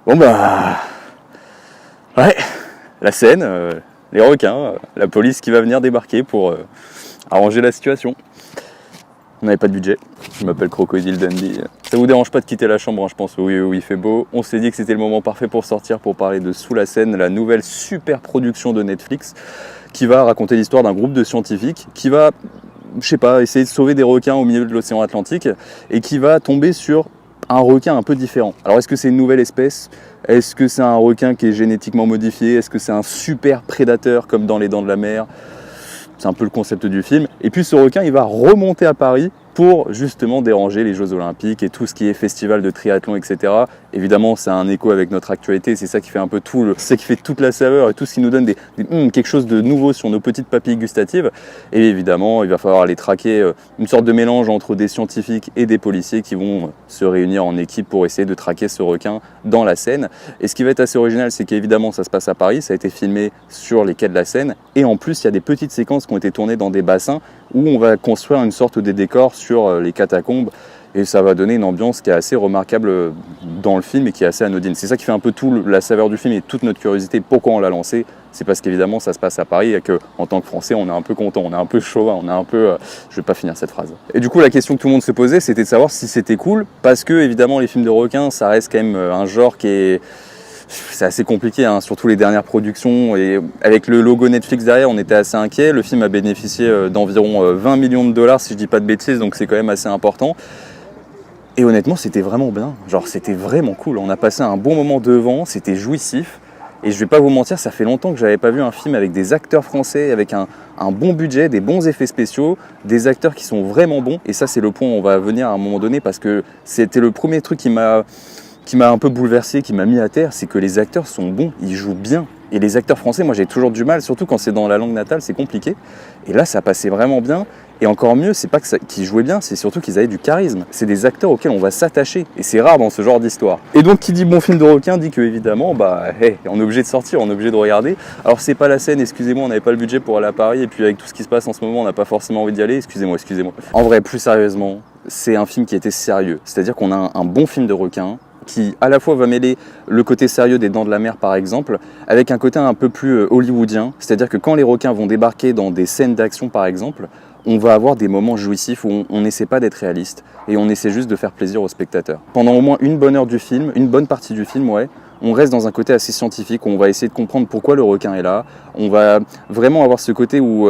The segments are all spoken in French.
Bon bah... Ouais, la scène, les requins, la police qui va venir débarquer pour arranger la situation. On n'avait pas de budget. Je m'appelle Crocodile Dundee. Ça vous dérange pas de quitter la chambre, hein, je pense. Oui, il fait beau. On s'est dit que c'était le moment parfait pour sortir, pour parler de Sous la Seine, la nouvelle super production de Netflix, qui va raconter l'histoire d'un groupe de scientifiques qui va, je sais pas, essayer de sauver des requins au milieu de l'océan Atlantique et qui va tomber sur un requin un peu différent. Alors est-ce que c'est une nouvelle espèce ? Est-ce que c'est un requin qui est génétiquement modifié ? Est-ce que c'est un super prédateur comme dans Les Dents de la Mer ? C'est un peu le concept du film. Et puis ce requin, il va remonter à Paris pour justement déranger les Jeux Olympiques et tout ce qui est festival de triathlon, etc. Évidemment, c'est un écho avec notre actualité, c'est ça qui fait un peu c'est ça qui fait toute la saveur et tout ce qui nous donne quelque chose de nouveau sur nos petites papilles gustatives. Et évidemment, il va falloir aller traquer une sorte de mélange entre des scientifiques et des policiers qui vont se réunir en équipe pour essayer de traquer ce requin dans la Seine. Et ce qui va être assez original, c'est qu'évidemment, ça se passe à Paris, ça a été filmé sur les quais de la Seine. Et en plus, il y a des petites séquences qui ont été tournées dans des bassins où on va construire une sorte de décor sur les catacombes et ça va donner une ambiance qui est assez remarquable dans le film et qui est assez anodine. C'est ça qui fait un peu la saveur du film et toute notre curiosité. Pourquoi on l'a lancé ? C'est parce qu'évidemment ça se passe à Paris et qu'en tant que Français on est un peu content, on est un peu chauvin, on est un peu... Je vais pas finir cette phrase. Et du coup la question que tout le monde se posait c'était de savoir si c'était cool parce que évidemment les films de requins ça reste quand même un genre qui est... C'est assez compliqué, hein, surtout les dernières productions. Et avec le logo Netflix derrière, on était assez inquiet. Le film a bénéficié d'environ 20 millions de dollars, si je dis pas de bêtises, donc c'est quand même assez important. Et honnêtement, c'était vraiment bien. Genre, c'était vraiment cool. On a passé un bon moment devant, c'était jouissif. Et je vais pas vous mentir, ça fait longtemps que j'avais pas vu un film avec des acteurs français, avec un bon budget, des bons effets spéciaux, des acteurs qui sont vraiment bons. Et ça, c'est le point où on va venir à un moment donné, parce que c'était le premier truc qui m'a un peu bouleversé, qui m'a mis à terre, c'est que les acteurs sont bons, ils jouent bien. Et les acteurs français, moi j'ai toujours du mal, surtout quand c'est dans la langue natale, c'est compliqué. Et là, ça passait vraiment bien. Et encore mieux, c'est pas qu'ils jouaient bien, c'est surtout qu'ils avaient du charisme. C'est des acteurs auxquels on va s'attacher. Et c'est rare dans ce genre d'histoire. Et donc, qui dit bon film de requin dit que évidemment, on est obligé de sortir, on est obligé de regarder. Alors, c'est pas la scène, excusez-moi, on n'avait pas le budget pour aller à Paris. Et puis, avec tout ce qui se passe en ce moment, on n'a pas forcément envie d'y aller. Excusez-moi. En vrai, plus sérieusement, c'est un film qui était sérieux. C'est-à-dire qu'on a un bon film de requin qui à la fois va mêler le côté sérieux des Dents de la Mer par exemple, avec un côté un peu plus hollywoodien, c'est-à-dire que quand les requins vont débarquer dans des scènes d'action par exemple, on va avoir des moments jouissifs où on n'essaie pas d'être réaliste et on essaie juste de faire plaisir aux spectateurs. Pendant au moins une bonne heure du film, une bonne partie du film, on reste dans un côté assez scientifique, où on va essayer de comprendre pourquoi le requin est là. On va vraiment avoir ce côté où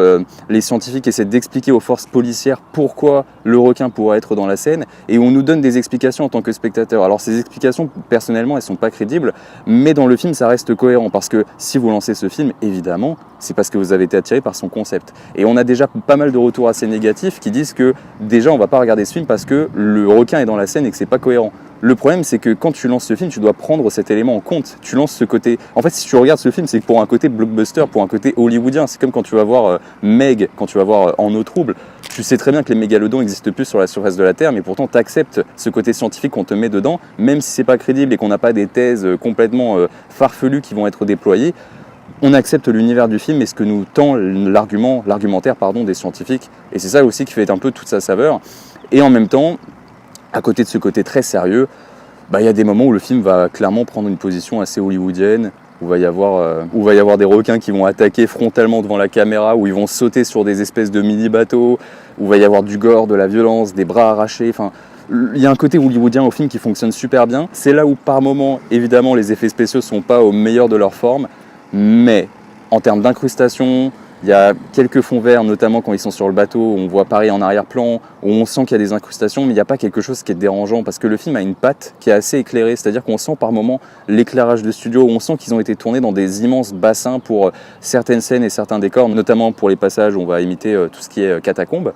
les scientifiques essaient d'expliquer aux forces policières pourquoi le requin pourrait être dans la Seine, et où on nous donne des explications en tant que spectateur. Alors ces explications, personnellement, elles sont pas crédibles, mais dans le film, ça reste cohérent, parce que si vous lancez ce film, évidemment, c'est parce que vous avez été attiré par son concept. Et on a déjà pas mal de retours assez négatifs qui disent que déjà on va pas regarder ce film parce que le requin est dans la Seine et que c'est pas cohérent. Le problème, c'est que quand tu lances ce film, tu dois prendre cet élément en compte. Tu lances ce côté... En fait, si tu regardes ce film, c'est pour un côté blockbuster, pour un côté hollywoodien. C'est comme quand tu vas voir Meg, quand tu vas voir En eau trouble. Tu sais très bien que les mégalodons n'existent plus sur la surface de la Terre, mais pourtant, tu acceptes ce côté scientifique qu'on te met dedans, même si c'est pas crédible et qu'on n'a pas des thèses complètement farfelues qui vont être déployées. On accepte l'univers du film et ce que nous tend l'argumentaire des scientifiques. Et c'est ça aussi qui fait un peu toute sa saveur. Et en même temps... À côté de ce côté très sérieux, il y a des moments où le film va clairement prendre une position assez hollywoodienne, où il va y avoir des requins qui vont attaquer frontalement devant la caméra, où ils vont sauter sur des espèces de mini-bateaux, où il va y avoir du gore, de la violence, des bras arrachés, enfin... Il y a un côté hollywoodien au film qui fonctionne super bien. C'est là où par moment, évidemment, les effets spéciaux ne sont pas au meilleur de leur forme, mais en termes d'incrustation... Il y a quelques fonds verts, notamment quand ils sont sur le bateau, où on voit Paris en arrière-plan, où on sent qu'il y a des incrustations, mais il n'y a pas quelque chose qui est dérangeant, parce que le film a une patte qui est assez éclairée, c'est-à-dire qu'on sent par moments l'éclairage de studio, où on sent qu'ils ont été tournés dans des immenses bassins pour certaines scènes et certains décors, notamment pour les passages où on va imiter tout ce qui est catacombes.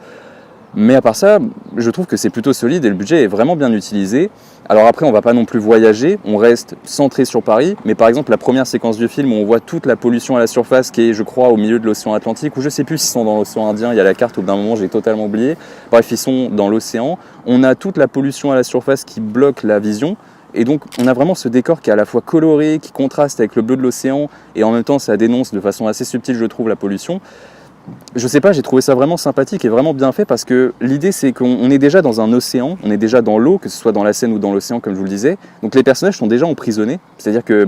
Mais à part ça, je trouve que c'est plutôt solide et le budget est vraiment bien utilisé. Alors après, on va pas non plus voyager, on reste centré sur Paris. Mais par exemple, la première séquence du film où on voit toute la pollution à la surface qui est, je crois, au milieu de l'océan Atlantique, ou je sais plus s'ils sont dans l'océan Indien, il y a la carte où d'un moment j'ai totalement oublié. Bref, ils sont dans l'océan. On a toute la pollution à la surface qui bloque la vision. Et donc, on a vraiment ce décor qui est à la fois coloré, qui contraste avec le bleu de l'océan, et en même temps, ça dénonce de façon assez subtile, je trouve, la pollution. je sais pas, j'ai trouvé ça vraiment sympathique et vraiment bien fait parce que l'idée c'est qu'on est déjà dans un océan, on est déjà dans l'eau, que ce soit dans la Seine ou dans l'océan comme je vous le disais. Donc les personnages sont déjà emprisonnés, c'est-à-dire que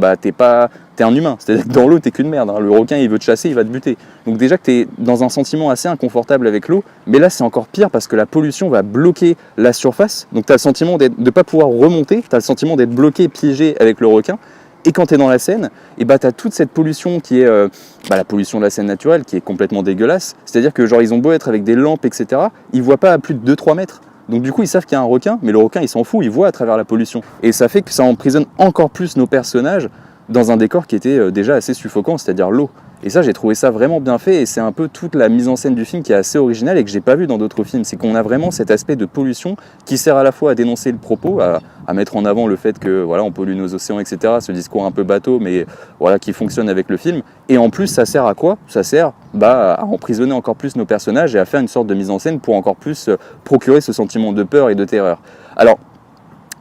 t'es un humain, c'est-à-dire que dans l'eau t'es qu'une merde, hein. Le requin il veut te chasser, il va te buter. Donc déjà que t'es dans un sentiment assez inconfortable avec l'eau, mais là c'est encore pire parce que la pollution va bloquer la surface. Donc t'as le sentiment de ne pas pouvoir remonter, t'as le sentiment d'être bloqué, piégé avec le requin. Et quand tu es dans la Seine, tu as toute cette pollution qui est la pollution de la Seine naturelle, qui est complètement dégueulasse. C'est-à-dire que genre ils ont beau être avec des lampes, etc., ils voient pas à plus de 2-3 mètres. Donc du coup ils savent qu'il y a un requin, mais le requin il s'en fout, il voit à travers la pollution. Et ça fait que ça emprisonne encore plus nos personnages dans un décor qui était déjà assez suffocant, c'est-à-dire l'eau. Et ça, j'ai trouvé ça vraiment bien fait, et c'est un peu toute la mise en scène du film qui est assez originale et que j'ai pas vu dans d'autres films. C'est qu'on a vraiment cet aspect de pollution qui sert à la fois à dénoncer le propos, à mettre en avant le fait que voilà, on pollue nos océans, etc. Ce discours un peu bateau, mais voilà, qui fonctionne avec le film. Et en plus, ça sert à quoi? Ça sert à emprisonner encore plus nos personnages et à faire une sorte de mise en scène pour encore plus procurer ce sentiment de peur et de terreur. Alors,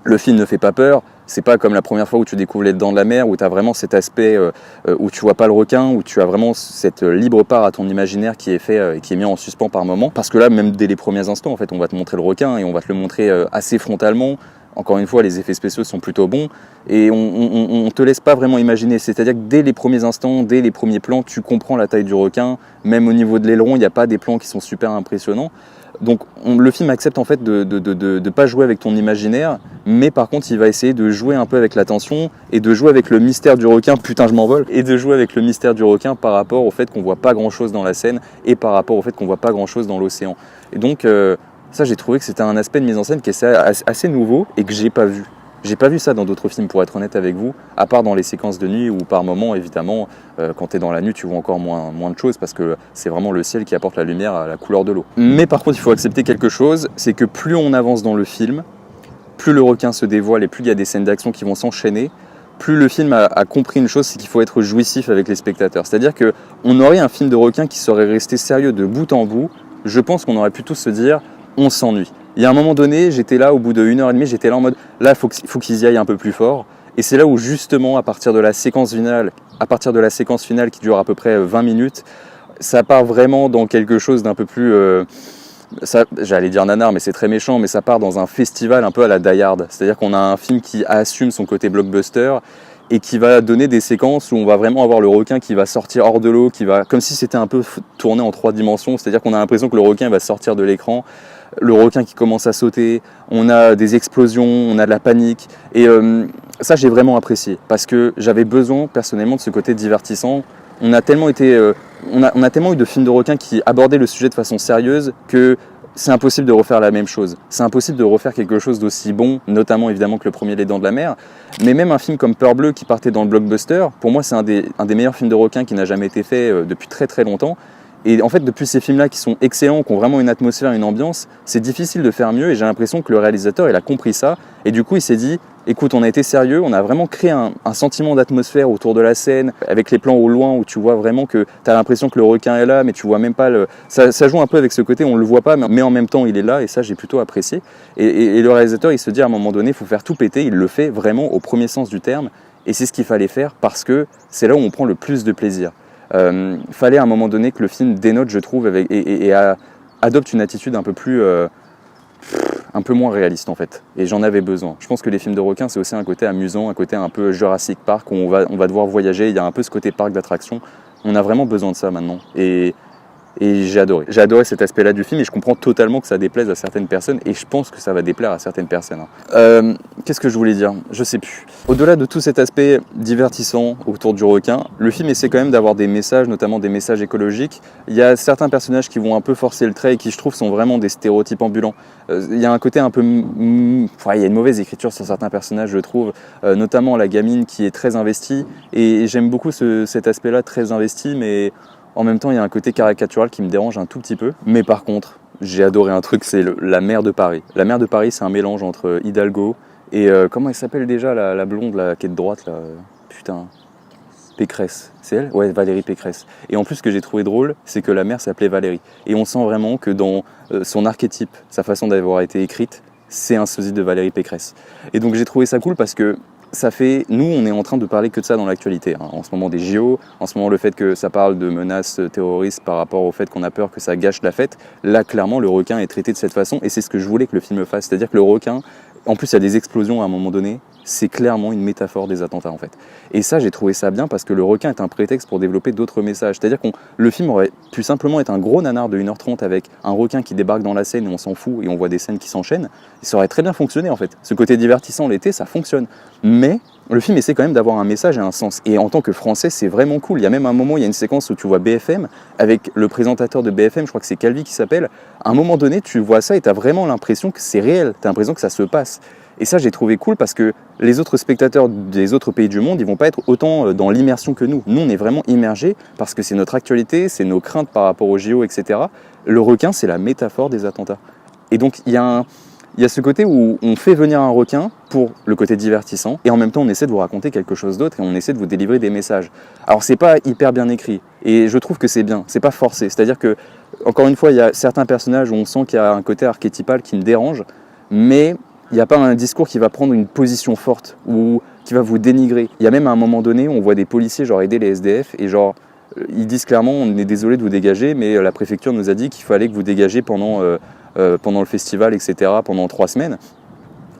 le film ne fait pas peur. C'est pas comme la première fois où tu découvres Les Dents de la Mer, où tu as vraiment cet aspect où tu vois pas le requin, où tu as vraiment cette libre part à ton imaginaire qui est fait et qui est mis en suspens par moment. Parce que là, même dès les premiers instants, en fait, on va te montrer le requin et on va te le montrer assez frontalement. Encore une fois, les effets spéciaux sont plutôt bons et on te laisse pas vraiment imaginer. C'est-à-dire que dès les premiers instants, dès les premiers plans, tu comprends la taille du requin. Même au niveau de l'aileron, il n'y a pas des plans qui sont super impressionnants. Donc le film accepte en fait de pas jouer avec ton imaginaire, mais par contre il va essayer de jouer un peu avec la tension et de jouer avec le mystère du requin, putain je m'envole, et de jouer avec le mystère du requin par rapport au fait qu'on voit pas grand chose dans la Seine et par rapport au fait qu'on voit pas grand chose dans l'océan. Et donc ça j'ai trouvé que c'était un aspect de mise en scène qui est assez nouveau et que j'ai pas vu. J'ai pas vu ça dans d'autres films, pour être honnête avec vous, à part dans les séquences de nuit où par moment, évidemment, quand tu es dans la nuit, tu vois encore moins de choses parce que c'est vraiment le ciel qui apporte la lumière à la couleur de l'eau. Mais par contre, il faut accepter quelque chose, c'est que plus on avance dans le film, plus le requin se dévoile et plus il y a des scènes d'action qui vont s'enchaîner, plus le film a compris une chose, c'est qu'il faut être jouissif avec les spectateurs. C'est-à-dire qu'on aurait un film de requin qui serait resté sérieux de bout en bout, je pense qu'on aurait pu tous se dire, on s'ennuie. Il y a un moment donné, j'étais là, au bout de 1h30, j'étais là en mode, là, il faut qu'ils y aillent un peu plus fort. Et c'est là où justement, à partir de la séquence finale qui dure à peu près 20 minutes, ça part vraiment dans quelque chose d'un peu plus... j'allais dire nanar, mais c'est très méchant, mais ça part dans un festival un peu à la Die Hard. C'est-à-dire qu'on a un film qui assume son côté blockbuster et qui va donner des séquences où on va vraiment avoir le requin qui va sortir hors de l'eau, comme si c'était un peu tourné en 3 dimensions. C'est-à-dire qu'on a l'impression que le requin va sortir de l'écran, le requin qui commence à sauter, on a des explosions, on a de la panique. Et ça, j'ai vraiment apprécié parce que j'avais besoin personnellement de ce côté divertissant. On a tellement eu de films de requins qui abordaient le sujet de façon sérieuse que c'est impossible de refaire la même chose. C'est impossible de refaire quelque chose d'aussi bon, notamment évidemment que le premier Les Dents de la Mer. Mais même un film comme Peur Bleue qui partait dans le blockbuster, pour moi c'est un des meilleurs films de requins qui n'a jamais été fait depuis très très longtemps. Et en fait, depuis ces films-là qui sont excellents, qui ont vraiment une atmosphère, une ambiance, c'est difficile de faire mieux et j'ai l'impression que le réalisateur, il a compris ça. Et du coup, il s'est dit, écoute, on a été sérieux, on a vraiment créé un sentiment d'atmosphère autour de la scène, avec les plans au loin où tu vois vraiment que tu as l'impression que le requin est là, mais tu vois même pas ça joue un peu avec ce côté, on le voit pas, mais en même temps, il est là et ça, j'ai plutôt apprécié. Et le réalisateur, il se dit à un moment donné, il faut faire tout péter, il le fait vraiment au premier sens du terme. Et c'est ce qu'il fallait faire parce que c'est là où on prend le plus de plaisir. Fallait à un moment donné que le film dénote, je trouve, et adopte une attitude un peu moins réaliste en fait. Et j'en avais besoin. Je pense que les films de requins, c'est aussi un côté amusant, un côté un peu Jurassic Park où on va devoir voyager. Il y a un peu ce côté parc d'attractions. On a vraiment besoin de ça maintenant. Et j'ai adoré. J'ai adoré cet aspect-là du film et je comprends totalement que ça déplaise à certaines personnes et je pense que ça va déplaire à certaines personnes. Qu'est-ce que je voulais dire? Je sais plus. Au-delà de tout cet aspect divertissant autour du requin, le film essaie quand même d'avoir des messages, notamment des messages écologiques. Il y a certains personnages qui vont un peu forcer le trait et qui, je trouve, sont vraiment des stéréotypes ambulants. Il y a un côté un peu... il y a une mauvaise écriture sur certains personnages, je trouve, notamment la gamine qui est très investie et j'aime beaucoup cet aspect-là, très investi, mais... En même temps, il y a un côté caricatural qui me dérange un tout petit peu. Mais par contre, j'ai adoré un truc, c'est la maire de Paris. La maire de Paris, c'est un mélange entre Hidalgo et... comment elle s'appelle déjà, la blonde là, qui est de droite là? Putain... Pécresse, c'est elle? Ouais, Valérie Pécresse. Et en plus, ce que j'ai trouvé drôle, c'est que la mère s'appelait Valérie. Et on sent vraiment que dans son archétype, sa façon d'avoir été écrite, c'est un sosie de Valérie Pécresse. Et donc j'ai trouvé ça cool parce que nous on est en train de parler que de ça dans l'actualité, hein. En ce moment des JO, en ce moment le fait que ça parle de menaces terroristes par rapport au fait qu'on a peur que ça gâche la fête, là clairement le requin est traité de cette façon et c'est ce que je voulais que le film fasse, c'est-à-dire que le requin, en plus il y a des explosions à un moment donné, c'est clairement une métaphore des attentats en fait. Et ça j'ai trouvé ça bien parce que le requin est un prétexte pour développer d'autres messages, c'est-à-dire que le film aurait pu simplement être un gros nanar de 1h30 avec un requin qui débarque dans la Seine et on s'en fout et on voit des scènes qui s'enchaînent, ça aurait très bien fonctionné en fait. Ce côté divertissant l'été ça fonctionne, mais le film essaie quand même d'avoir un message et un sens. Et en tant que Français, c'est vraiment cool. Il y a même un moment, il y a une séquence où tu vois BFM, avec le présentateur de BFM, je crois que c'est Calvi qui s'appelle. À un moment donné, tu vois ça et tu as vraiment l'impression que c'est réel. Tu as l'impression que ça se passe. Et ça, j'ai trouvé cool parce que les autres spectateurs des autres pays du monde, ils vont pas être autant dans l'immersion que nous. Nous, on est vraiment immergés parce que c'est notre actualité, c'est nos craintes par rapport aux JO, etc. Le requin, c'est la métaphore des attentats. Et donc, il y a ce côté où on fait venir un requin pour le côté divertissant et en même temps on essaie de vous raconter quelque chose d'autre et on essaie de vous délivrer des messages. Alors c'est pas hyper bien écrit et je trouve que c'est bien, c'est pas forcé. C'est-à-dire que, encore une fois, il y a certains personnages où on sent qu'il y a un côté archétypal qui me dérange, mais il n'y a pas un discours qui va prendre une position forte ou qui va vous dénigrer. Il y a même à un moment donné où on voit des policiers genre aider les SDF et genre ils disent clairement on est désolé de vous dégager mais la préfecture nous a dit qu'il fallait que vous dégagiez pendant le festival, etc., pendant 3 semaines.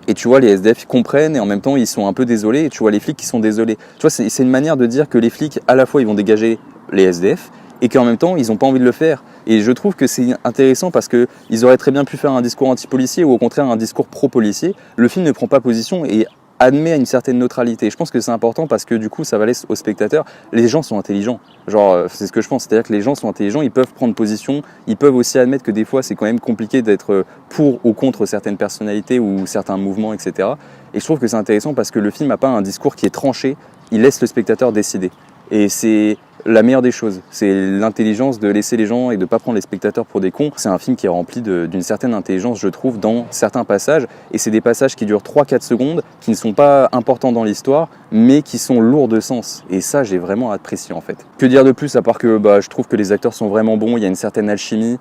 Et tu vois, les SDF ils comprennent et en même temps ils sont un peu désolés et tu vois les flics qui sont désolés. Tu vois, c'est une manière de dire que les flics, à la fois ils vont dégager les SDF et qu'en même temps ils n'ont pas envie de le faire. Et je trouve que c'est intéressant parce qu'ils auraient très bien pu faire un discours anti-policier ou au contraire un discours pro-policier. Le film ne prend pas position et admet une certaine neutralité. Je pense que c'est important parce que du coup ça va laisser aux spectateurs, les gens sont intelligents. Genre c'est ce que je pense, c'est-à-dire que les gens sont intelligents, ils peuvent prendre position, ils peuvent aussi admettre que des fois c'est quand même compliqué d'être pour ou contre certaines personnalités ou certains mouvements, etc. Et je trouve que c'est intéressant parce que le film n'a pas un discours qui est tranché, il laisse le spectateur décider. Et c'est la meilleure des choses, c'est l'intelligence de laisser les gens et de ne pas prendre les spectateurs pour des cons. C'est un film qui est rempli d'une certaine intelligence, je trouve, dans certains passages. Et c'est des passages qui durent 3-4 secondes, qui ne sont pas importants dans l'histoire, mais qui sont lourds de sens. Et ça, j'ai vraiment apprécié en fait. Que dire de plus, à part que je trouve que les acteurs sont vraiment bons, il y a une certaine alchimie.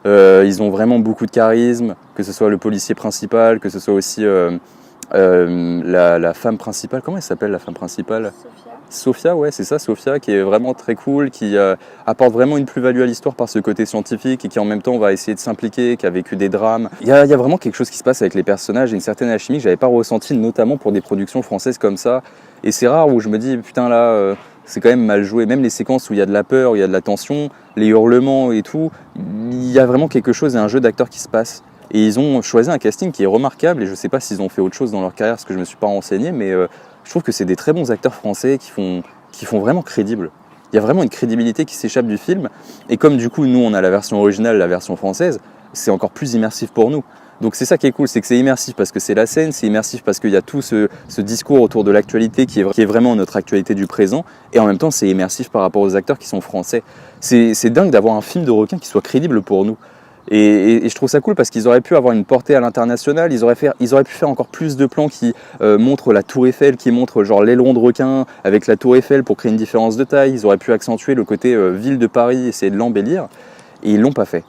Ils ont vraiment beaucoup de charisme, que ce soit le policier principal, que ce soit aussi la femme principale. Comment elle s'appelle la femme principale ? Sophia, ouais, c'est ça, Sophia, qui est vraiment très cool, qui apporte vraiment une plus-value à l'histoire par ce côté scientifique et qui en même temps va essayer de s'impliquer, qui a vécu des drames. Il y a vraiment quelque chose qui se passe avec les personnages et une certaine alchimie que j'avais pas ressenti, notamment pour des productions françaises comme ça. Et c'est rare où je me dis, putain là, c'est quand même mal joué. Même les séquences où il y a de la peur, où il y a de la tension, les hurlements et tout, il y a vraiment quelque chose et un jeu d'acteurs qui se passe. Et ils ont choisi un casting qui est remarquable et je sais pas s'ils ont fait autre chose dans leur carrière parce que je me suis pas renseigné, mais je trouve que c'est des très bons acteurs français qui font vraiment crédibles. Il y a vraiment une crédibilité qui s'échappe du film et comme du coup nous on a la version originale, la version française, c'est encore plus immersif pour nous. Donc c'est ça qui est cool, c'est que c'est immersif parce que c'est la scène, c'est immersif parce qu'il y a tout ce discours autour de l'actualité qui est vraiment notre actualité du présent et en même temps c'est immersif par rapport aux acteurs qui sont français. C'est dingue d'avoir un film de requin qui soit crédible pour nous. Et je trouve ça cool parce qu'ils auraient pu avoir une portée à l'international, ils auraient pu faire encore plus de plans qui montrent la tour Eiffel, qui montrent genre l'aileron de requin avec la tour Eiffel pour créer une différence de taille, ils auraient pu accentuer le côté ville de Paris, essayer de l'embellir, et ils l'ont pas fait.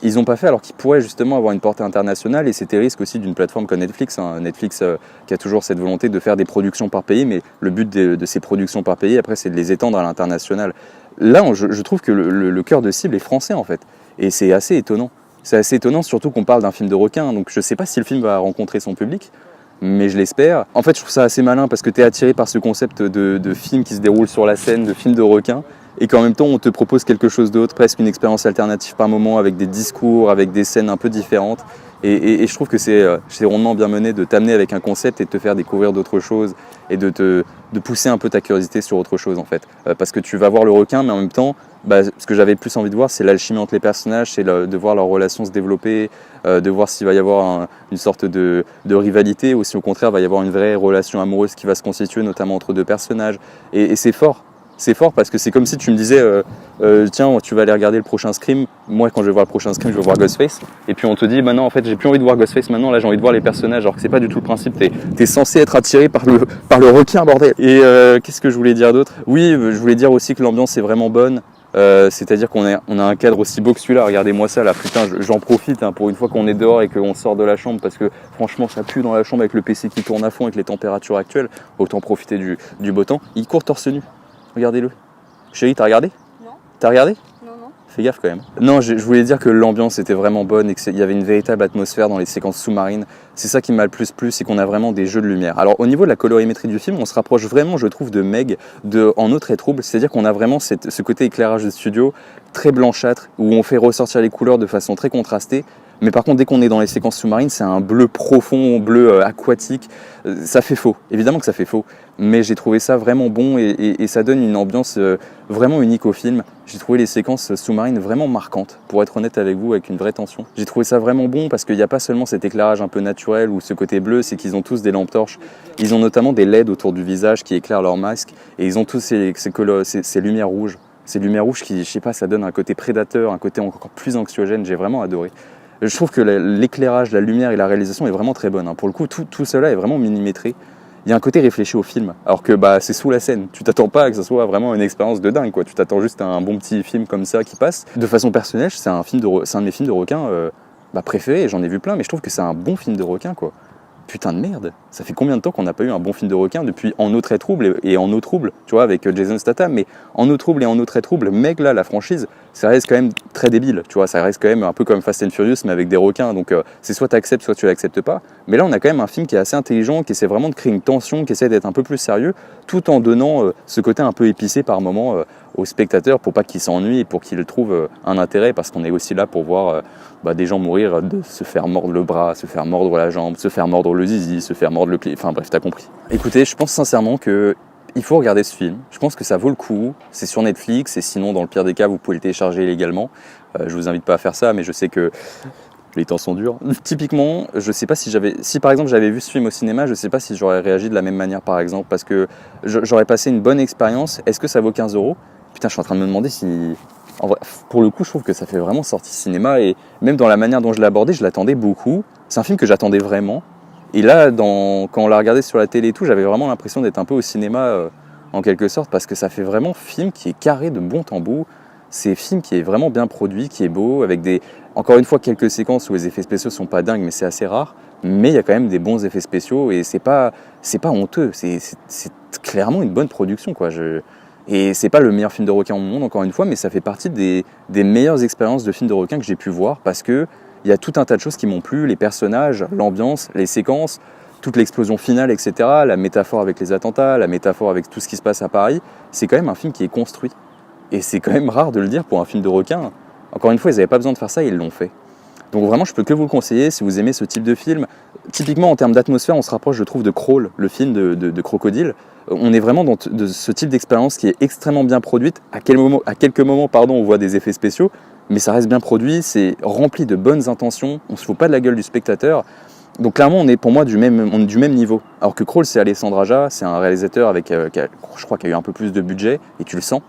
Ils n'ont pas fait alors qu'ils pourraient justement avoir une portée internationale et c'était le risque aussi d'une plateforme comme Netflix. Netflix qui a toujours cette volonté de faire des productions par pays, mais le but de ces productions par pays après c'est de les étendre à l'international. Là je trouve que le cœur de cible est français en fait et c'est assez étonnant. C'est assez étonnant, surtout qu'on parle d'un film de requin, donc je sais pas si le film va rencontrer son public, mais je l'espère. En fait, je trouve ça assez malin parce que tu es attiré par ce concept de film qui se déroule sur la scène, de film de requin, et qu'en même temps, on te propose quelque chose d'autre, presque une expérience alternative par moment, avec des discours, avec des scènes un peu différentes. Et je trouve que c'est rondement bien mené de t'amener avec un concept et de te faire découvrir d'autres choses et de pousser un peu ta curiosité sur autre chose en fait. Parce que tu vas voir le requin, mais en même temps, ce que j'avais plus envie de voir, c'est l'alchimie entre les personnages, c'est de voir leurs relations se développer, de voir s'il va y avoir une sorte de rivalité ou si au contraire il va y avoir une vraie relation amoureuse qui va se constituer, notamment entre deux personnages. Et c'est fort. C'est fort parce que c'est comme si tu me disais tiens, tu vas aller regarder le prochain Scream. Moi, quand je vais voir le prochain Scream, je vais voir Ghostface. Et puis on te dit, non, en fait, j'ai plus envie de voir Ghostface maintenant. Là, j'ai envie de voir les personnages. Alors que c'est pas du tout le principe. T'es censé être attiré par le requin, bordel. Et qu'est-ce que je voulais dire d'autre ? Oui, je voulais dire aussi que l'ambiance est vraiment bonne. C'est-à-dire on a un cadre aussi beau que celui-là. Regardez-moi ça là, putain, j'en profite hein, pour une fois qu'on est dehors et qu'on sort de la chambre parce que franchement ça pue dans la chambre avec le PC qui tourne à fond avec les températures actuelles. Autant profiter du beau temps. Il court torse nu. Regardez-le. Chérie, t'as regardé? Non. T'as regardé? Non. Fais gaffe quand même. Non, je voulais dire que l'ambiance était vraiment bonne et qu'il y avait une véritable atmosphère dans les séquences sous-marines. C'est ça qui m'a le plus plu, c'est qu'on a vraiment des jeux de lumière. Alors au niveau de la colorimétrie du film, on se rapproche vraiment, je trouve, de Meg, En eau très trouble. C'est-à-dire qu'on a vraiment ce côté éclairage de studio très blanchâtre, où on fait ressortir les couleurs de façon très contrastée. Mais par contre, dès qu'on est dans les séquences sous-marines, c'est un bleu profond, bleu aquatique. Ça fait faux, évidemment que ça fait faux. Mais j'ai trouvé ça vraiment bon et ça donne une ambiance vraiment unique au film. J'ai trouvé les séquences sous-marines vraiment marquantes, pour être honnête avec vous, avec une vraie tension. J'ai trouvé ça vraiment bon parce qu'il n'y a pas seulement cet éclairage un peu naturel ou ce côté bleu, c'est qu'ils ont tous des lampes torches. Ils ont notamment des LED autour du visage qui éclairent leur masque et ils ont tous ces lumières rouges. Ces lumières rouges qui, je sais pas, ça donne un côté prédateur, un côté encore plus anxiogène. J'ai vraiment adoré. Je trouve que l'éclairage, la lumière et la réalisation est vraiment très bonne. Pour le coup, tout cela est vraiment millimétré. Il y a un côté réfléchi au film, alors que c'est sous la scène. Tu t'attends pas que ce soit vraiment une expérience de dingue, quoi. Tu t'attends juste à un bon petit film comme ça qui passe. De façon personnelle, c'est un de mes films de requins préférés. J'en ai vu plein, mais je trouve que c'est un bon film de requin, quoi. Putain de merde, ça fait combien de temps qu'on n'a pas eu un bon film de requin depuis En eau très trouble et En eau trouble, tu vois, avec Jason Statham, mais En eau trouble et En eau très trouble, mec là, la franchise, ça reste quand même très débile, tu vois, ça reste quand même un peu comme Fast and Furious mais avec des requins, donc c'est soit tu acceptes, soit tu l'acceptes pas, mais là on a quand même un film qui est assez intelligent, qui essaie vraiment de créer une tension, qui essaie d'être un peu plus sérieux, tout en donnant ce côté un peu épicé par moment aux spectateurs pour pas qu'ils s'ennuient et pour qu'ils trouvent un intérêt, parce qu'on est aussi là pour voir des gens mourir, de se faire mordre le bras, se faire mordre la jambe, se faire mordre le zizi, se faire mordre le pied, enfin bref, t'as compris. Écoutez, je pense sincèrement que il faut regarder ce film, je pense que ça vaut le coup, c'est sur Netflix et sinon dans le pire des cas vous pouvez le télécharger illégalement, je vous invite pas à faire ça mais je sais que les temps sont durs. Typiquement, je sais pas si par exemple j'avais vu ce film au cinéma, je sais pas si j'aurais réagi de la même manière par exemple, parce que j'aurais passé une bonne expérience. Est-ce que ça vaut 15 €? Putain, je suis en train de me demander si... En vrai, pour le coup, je trouve que ça fait vraiment sortie cinéma et même dans la manière dont je l'ai abordé, je l'attendais beaucoup. C'est un film que j'attendais vraiment. Et là, quand on l'a regardé sur la télé et tout, j'avais vraiment l'impression d'être un peu au cinéma en quelque sorte, parce que ça fait vraiment film qui est carré de bout en bout. C'est film qui est vraiment bien produit, qui est beau, avec encore une fois, quelques séquences où les effets spéciaux sont pas dingues, mais c'est assez rare. Mais il y a quand même des bons effets spéciaux et c'est pas honteux. C'est clairement une bonne production, quoi. Et c'est pas le meilleur film de requin au monde, encore une fois, mais ça fait partie des meilleures expériences de films de requin que j'ai pu voir, parce que il y a tout un tas de choses qui m'ont plu, les personnages, l'ambiance, les séquences, toute l'explosion finale, etc., la métaphore avec les attentats, la métaphore avec tout ce qui se passe à Paris. C'est quand même un film qui est construit. Et c'est quand même rare de le dire pour un film de requin. Encore une fois, ils n'avaient pas besoin de faire ça et ils l'ont fait. Donc vraiment, je peux que vous le conseiller si vous aimez ce type de film. Typiquement, en termes d'atmosphère, on se rapproche, je trouve, de Crawl, le film de Crocodile. On est vraiment dans ce type d'expérience qui est extrêmement bien produite. À quelques moments, on voit des effets spéciaux, mais ça reste bien produit, c'est rempli de bonnes intentions, on ne se fout pas de la gueule du spectateur. Donc clairement, on est pour moi du même niveau. Alors que Crawl, c'est Alessandre Aja, c'est un réalisateur je crois qu'il a eu un peu plus de budget, et tu le sens.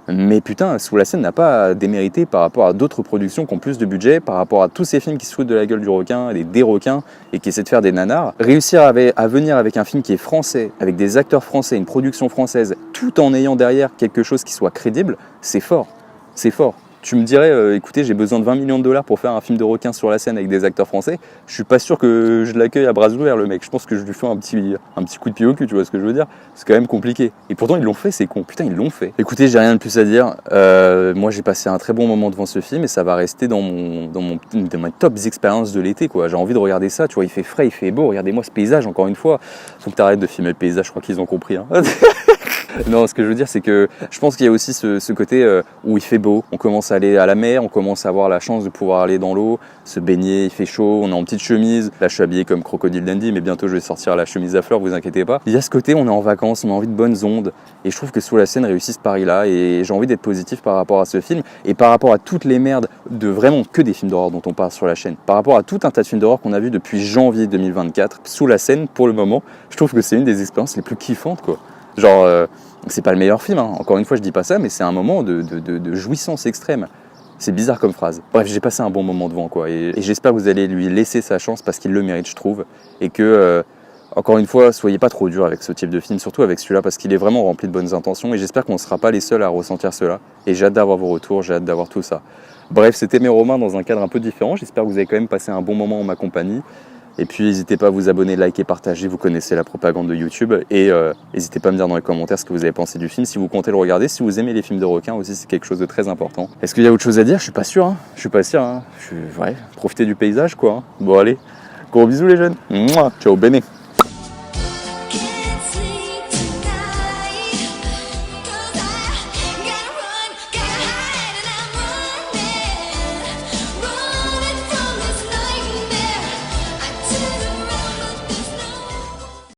Mais putain, Sous la scène n'a pas à démériter par rapport à d'autres productions qui ont plus de budget, par rapport à tous ces films qui se foutent de la gueule du requin, des requins, et qui essaient de faire des nanars. Réussir à venir avec un film qui est français, avec des acteurs français, une production française, tout en ayant derrière quelque chose qui soit crédible, c'est fort. C'est fort. Tu me dirais, écoutez, j'ai besoin de 20 millions de dollars pour faire un film de requin sur la scène avec des acteurs français. Je suis pas sûr que je l'accueille à bras ouverts, le mec. Je pense que je lui fais un petit coup de pied au cul, tu vois ce que je veux dire. C'est quand même compliqué. Et pourtant, ils l'ont fait, c'est con. Putain, ils l'ont fait. Écoutez, j'ai rien de plus à dire. Moi, j'ai passé un très bon moment devant ce film et ça va rester dans mes tops expériences de l'été, quoi. J'ai envie de regarder ça, tu vois. Il fait frais, il fait beau. Regardez-moi ce paysage, encore une fois. Faut que t'arrêtes de filmer le paysage, je crois qu'ils ont compris, hein. Non, ce que je veux dire, c'est que je pense qu'il y a aussi ce côté où il fait beau, on commence à aller à la mer, on commence à avoir la chance de pouvoir aller dans l'eau, se baigner, il fait chaud, on est en petite chemise. Là, je suis habillé comme Crocodile Dundee, mais bientôt je vais sortir la chemise à fleurs, vous inquiétez pas. Il y a ce côté, on est en vacances, on a envie de bonnes ondes, et je trouve que Sous la scène réussit ce pari-là, et j'ai envie d'être positif par rapport à ce film, et par rapport à toutes les merdes de vraiment que des films d'horreur dont on parle sur la chaîne, par rapport à tout un tas de films d'horreur qu'on a vu depuis janvier 2024, Sous la scène, pour le moment, je trouve que c'est une des expériences les plus kiffantes, quoi. Genre, c'est pas le meilleur film, hein. Encore une fois je dis pas ça, mais c'est un moment de jouissance extrême. C'est bizarre comme phrase. Bref, j'ai passé un bon moment devant, quoi, et j'espère que vous allez lui laisser sa chance parce qu'il le mérite, je trouve, et que Encore une fois, soyez pas trop dur avec ce type de film, surtout avec celui-là, parce qu'il est vraiment rempli de bonnes intentions, et j'espère qu'on ne sera pas les seuls à ressentir cela. Et j'ai hâte d'avoir vos retours, j'ai hâte d'avoir tout ça. Bref, c'était mes Romains dans un cadre un peu différent, j'espère que vous avez quand même passé un bon moment en ma compagnie. Et puis n'hésitez pas à vous abonner, liker, partager, vous connaissez la propagande de YouTube. Et n'hésitez pas à me dire dans les commentaires ce que vous avez pensé du film, si vous comptez le regarder, si vous aimez les films de requins aussi, c'est quelque chose de très important. Est-ce qu'il y a autre chose à dire? Je suis pas sûr, hein. Je suis pas sûr, hein. Ouais, profitez du paysage quoi. Hein. Bon allez, gros bisous les jeunes. Mouah. Ciao, bene.